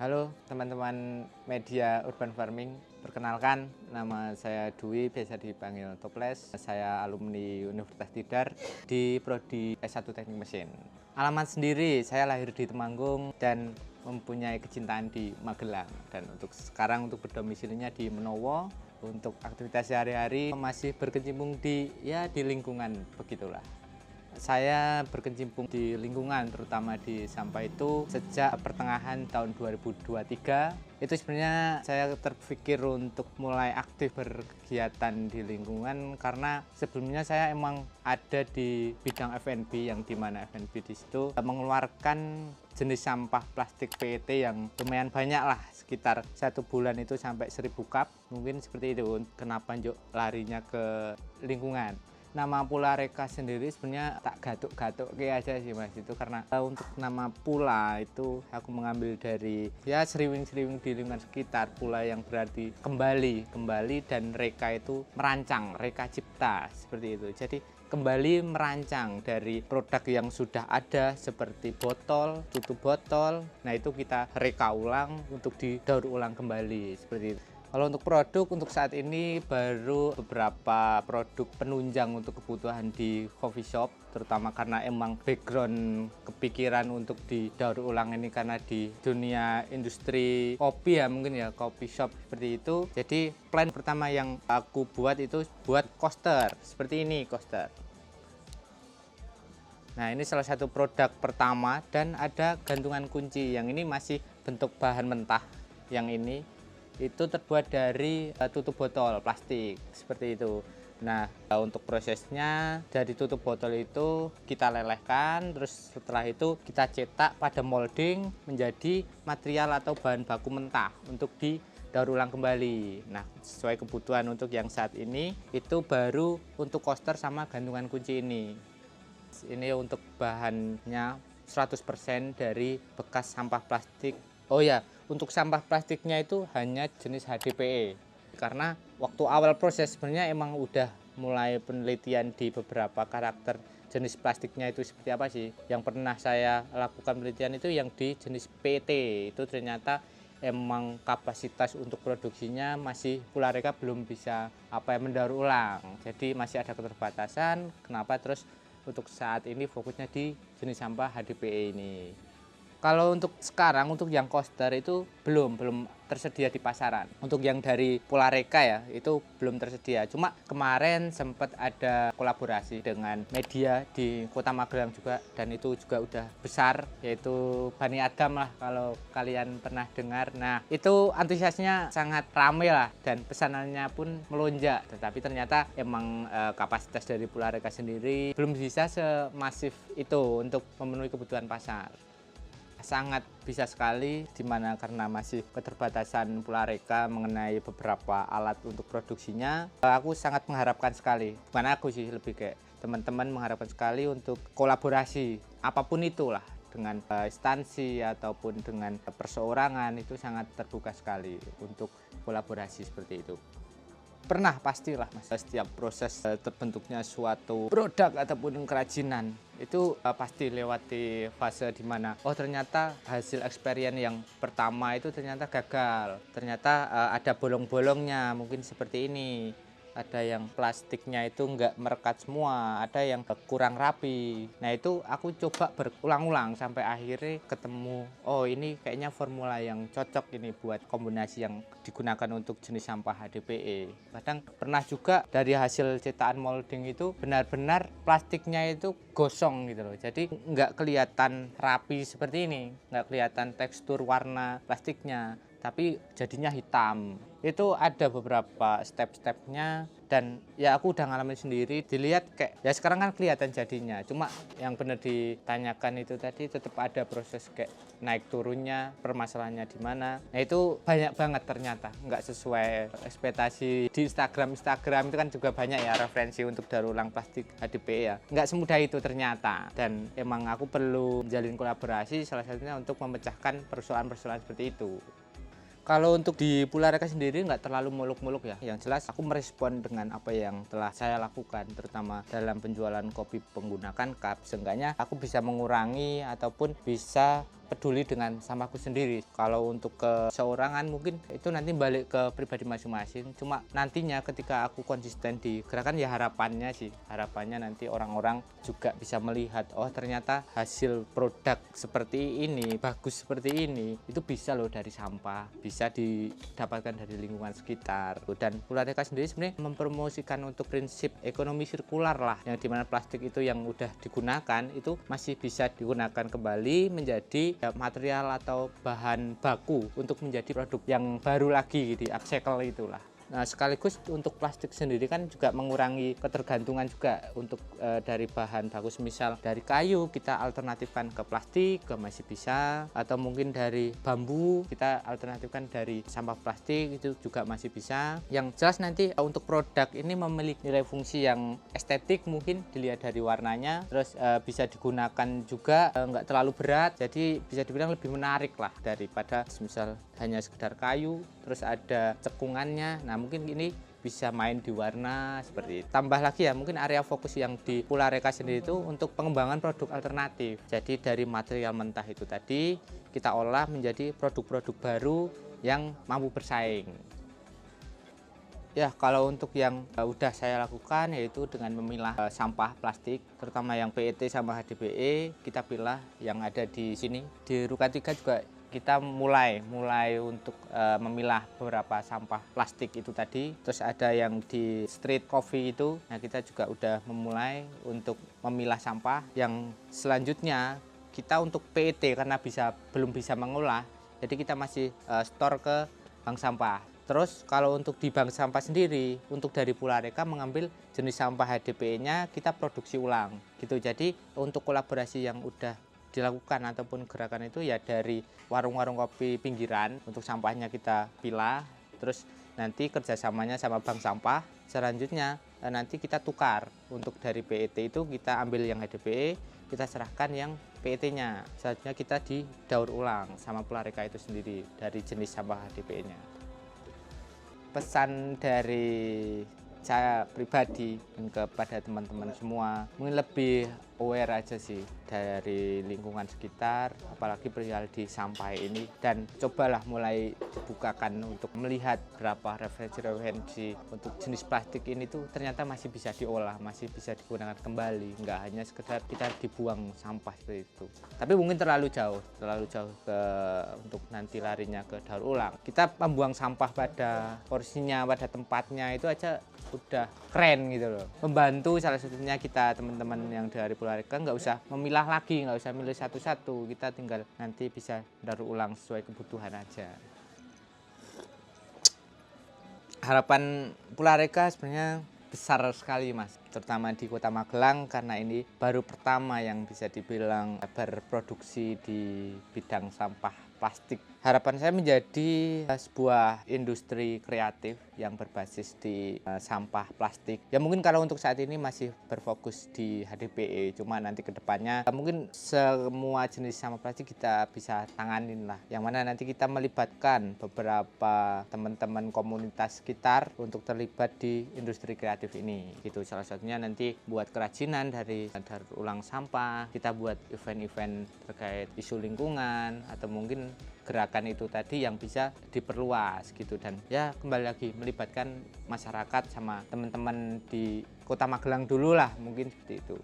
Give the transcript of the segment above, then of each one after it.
Halo teman-teman media Urban Farming, perkenalkan nama saya Dwi, biasa dipanggil Toples. Saya alumni Universitas Tidar di Prodi S1 Teknik Mesin. Alamat sendiri, saya lahir di Temanggung dan mempunyai kecintaan di Magelang. Dan untuk sekarang untuk berdomisilinya di Menowo. Untuk aktivitas sehari-hari masih berkecimpung di lingkungan begitulah. Saya berkecimpung di lingkungan terutama di sampah itu sejak pertengahan tahun 2023. Itu sebenarnya saya terpikir untuk mulai aktif berkegiatan di lingkungan karena sebelumnya saya emang ada di bidang F&B, yang dimana F&B di situ mengeluarkan jenis sampah plastik PET yang lumayan banyak lah, sekitar 1 bulan itu sampai 1000 cup, mungkin seperti itu. Kenapa Juk larinya ke lingkungan? Nama Pula Reka sendiri sebenarnya tak gatuk-gatuk kayak aja sih Mas, itu karena untuk nama Pula itu aku mengambil dari seriwing-seriwing di lingkungan sekitar. Pula yang berarti kembali dan Reka itu merancang, Reka cipta seperti itu. Jadi kembali merancang dari produk yang sudah ada seperti botol, tutup botol. Nah itu kita reka ulang untuk didaur ulang kembali seperti itu. Kalau untuk produk, untuk saat ini baru beberapa produk penunjang untuk kebutuhan di coffee shop, terutama karena emang background kepikiran untuk didaur ulang ini karena di dunia industri kopi mungkin coffee shop seperti itu. Jadi plan pertama yang aku buat itu buat coaster, seperti ini coaster. Nah ini salah satu produk pertama, dan ada gantungan kunci yang ini masih bentuk bahan mentah. Yang ini itu terbuat dari tutup botol plastik seperti itu. Nah untuk prosesnya dari tutup botol itu kita lelehkan, terus setelah itu kita cetak pada molding menjadi material atau bahan baku mentah untuk didaur ulang kembali. Nah sesuai kebutuhan untuk yang saat ini itu baru untuk coaster sama gantungan kunci ini. Ini untuk bahannya 100% dari bekas sampah plastik. Oh ya, untuk sampah plastiknya itu hanya jenis HDPE. Karena waktu awal proses sebenarnya emang udah mulai penelitian di beberapa karakter jenis plastiknya itu seperti apa sih. Yang pernah saya lakukan penelitian itu yang di jenis PET. Itu ternyata emang kapasitas untuk produksinya masih Pula Reka belum bisa mendaur ulang. Jadi masih ada keterbatasan. Kenapa terus untuk saat ini fokusnya di jenis sampah HDPE ini. Kalau untuk sekarang, untuk yang coaster itu belum tersedia di pasaran. Untuk yang dari Pula Reka itu belum tersedia. Cuma kemarin sempat ada kolaborasi dengan media di Kota Magelang juga, dan itu juga udah besar, yaitu Bani Adam lah kalau kalian pernah dengar. Nah itu antusiasnya sangat ramai lah, dan pesanannya pun melonjak. Tetapi ternyata emang kapasitas dari Pula Reka sendiri belum bisa semasif itu untuk memenuhi kebutuhan pasar. Sangat bisa sekali, dimana karena masih keterbatasan Pula Reka mengenai beberapa alat untuk produksinya. Aku sangat mengharapkan sekali, bukan aku sih, lebih kayak teman-teman mengharapkan sekali untuk kolaborasi apapun itulah, dengan instansi ataupun dengan perseorangan, itu sangat terbuka sekali untuk kolaborasi seperti itu. Pernah pastilah Mas, setiap proses terbentuknya suatu produk ataupun kerajinan itu pasti lewati fase dimana ternyata hasil eksperimen yang pertama itu ternyata gagal, ternyata ada bolong-bolongnya, mungkin seperti ini. Ada yang plastiknya itu nggak merekat semua, ada yang kurang rapi. Nah itu aku coba berulang-ulang sampai akhirnya ketemu, ini kayaknya formula yang cocok ini buat kombinasi yang digunakan untuk jenis sampah HDPE. Kadang pernah juga dari hasil cetakan molding itu benar-benar plastiknya itu gosong gitu loh. Jadi nggak kelihatan rapi seperti ini, nggak kelihatan tekstur warna plastiknya, tapi jadinya hitam. Itu ada beberapa step-stepnya, dan aku udah ngalamin sendiri, dilihat kayak sekarang kan kelihatan jadinya. Cuma yang benar ditanyakan itu tadi tetap ada proses kayak naik turunnya, permasalahannya di mana. Nah itu banyak banget ternyata nggak sesuai ekspektasi. Di Instagram itu kan juga banyak referensi untuk daur ulang plastik HDPE nggak semudah itu ternyata, dan emang aku perlu menjalin kolaborasi, salah satunya untuk memecahkan persoalan-persoalan seperti itu. Kalau untuk di Pula Reka sendiri nggak terlalu muluk-muluk Yang jelas aku merespon dengan apa yang telah saya lakukan, terutama dalam penjualan kopi menggunakan cup. Seenggaknya aku bisa mengurangi ataupun bisa peduli dengan sampahku sendiri. Kalau untuk ke seorangan mungkin itu nanti balik ke pribadi masing-masing. Cuma nantinya ketika aku konsisten di gerakan, ya harapannya nanti orang-orang juga bisa melihat, oh ternyata hasil produk seperti ini, bagus seperti ini, itu bisa loh dari sampah, bisa didapatkan dari lingkungan sekitar. Dan Purareka sendiri sebenarnya mempromosikan untuk prinsip ekonomi sirkular lah, yang dimana plastik itu yang udah digunakan itu masih bisa digunakan kembali menjadi material atau bahan baku untuk menjadi produk yang baru lagi, di upcycle itulah. Nah, sekaligus untuk plastik sendiri kan juga mengurangi ketergantungan juga untuk dari bahan baku, misal dari kayu kita alternatifkan ke plastik masih bisa, atau mungkin dari bambu kita alternatifkan dari sampah plastik, itu juga masih bisa. Yang jelas nanti untuk produk ini memiliki nilai fungsi yang estetik, mungkin dilihat dari warnanya, terus bisa digunakan juga nggak terlalu berat, jadi bisa dibilang lebih menarik lah daripada misal hanya sekedar kayu terus ada cekungannya. Nah, mungkin ini bisa main di warna seperti itu. Tambah lagi ya, mungkin area fokus yang di Purareka sendiri itu untuk pengembangan produk alternatif. Jadi dari material mentah itu tadi kita olah menjadi produk-produk baru yang mampu bersaing. Ya, kalau untuk yang udah saya lakukan yaitu dengan memilah sampah plastik, terutama yang PET sama HDPE, kita pilah yang ada di sini. Di Ruka 3 juga kita mulai untuk memilah beberapa sampah plastik itu tadi. Terus ada yang di Street Coffee itu, nah kita juga udah memulai untuk memilah sampah. Yang selanjutnya kita untuk PET karena belum bisa mengolah, jadi kita masih store ke bank sampah. Terus kalau untuk di bank sampah sendiri, untuk dari Purareka mengambil jenis sampah HDPE-nya kita produksi ulang gitu. Jadi untuk kolaborasi yang udah dilakukan ataupun gerakan itu ya dari warung-warung kopi pinggiran, untuk sampahnya kita pilah, terus nanti kerjasamanya sama bank sampah. Selanjutnya nanti kita tukar, untuk dari PET itu kita ambil yang HDPE, kita serahkan yang PET-nya. Selanjutnya kita didaur ulang sama Purareka itu sendiri dari jenis sampah HDPE-nya. Pesan dari saya pribadi dan kepada teman-teman semua, mungkin lebih aware aja sih dari lingkungan sekitar, apalagi perihal di sampah ini, dan cobalah mulai dibukakan untuk melihat berapa referensi untuk jenis plastik ini tuh ternyata masih bisa diolah, masih bisa digunakan kembali, nggak hanya sekedar kita dibuang sampah seperti itu. Tapi mungkin terlalu jauh untuk nanti larinya ke daur ulang. Kita membuang sampah pada porsinya, pada tempatnya itu aja udah keren gitu loh. Membantu salah satunya kita teman-teman yang dari Purareka nggak usah memilah lagi, nggak usah milih satu-satu, kita tinggal nanti bisa daur ulang sesuai kebutuhan aja. Harapan Purareka sebenarnya besar sekali Mas, terutama di Kota Magelang karena ini baru pertama yang bisa dibilang berproduksi di bidang sampah plastik. Harapan saya menjadi sebuah industri kreatif yang berbasis di sampah plastik. Ya mungkin kalau untuk saat ini masih berfokus di HDPE, cuma nanti kedepannya mungkin semua jenis sampah plastik kita bisa tanganin lah. Yang mana nanti kita melibatkan beberapa teman-teman komunitas sekitar untuk terlibat di industri kreatif ini. Gitu, salah satunya nanti buat kerajinan dari daur ulang sampah, kita buat event-event terkait isu lingkungan, atau mungkin gerakan itu tadi yang bisa diperluas gitu. Dan ya kembali lagi melibatkan masyarakat sama teman-teman di Kota Magelang dulu lah, mungkin seperti itu.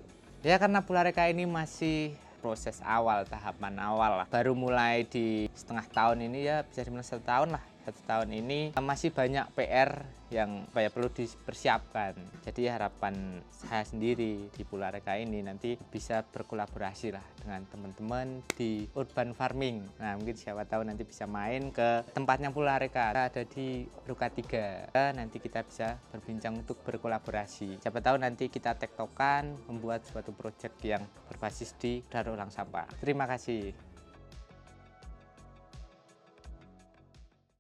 Ya karena Purareka ini masih proses awal, tahapan awal lah, baru mulai di setengah tahun ini, ya bisa dibilang 1 tahun lah. 1 tahun ini masih banyak PR yang perlu dipersiapkan. Jadi harapan saya sendiri di Purareka ini nanti bisa berkolaborasi lah dengan teman-teman di urban farming. Nah mungkin siapa tahu nanti bisa main ke tempatnya Purareka, ada di Ruka 3. Nanti kita bisa berbincang untuk berkolaborasi. Siapa tahu nanti kita tektokan membuat suatu proyek yang berbasis di daur ulang sampah. Terima kasih.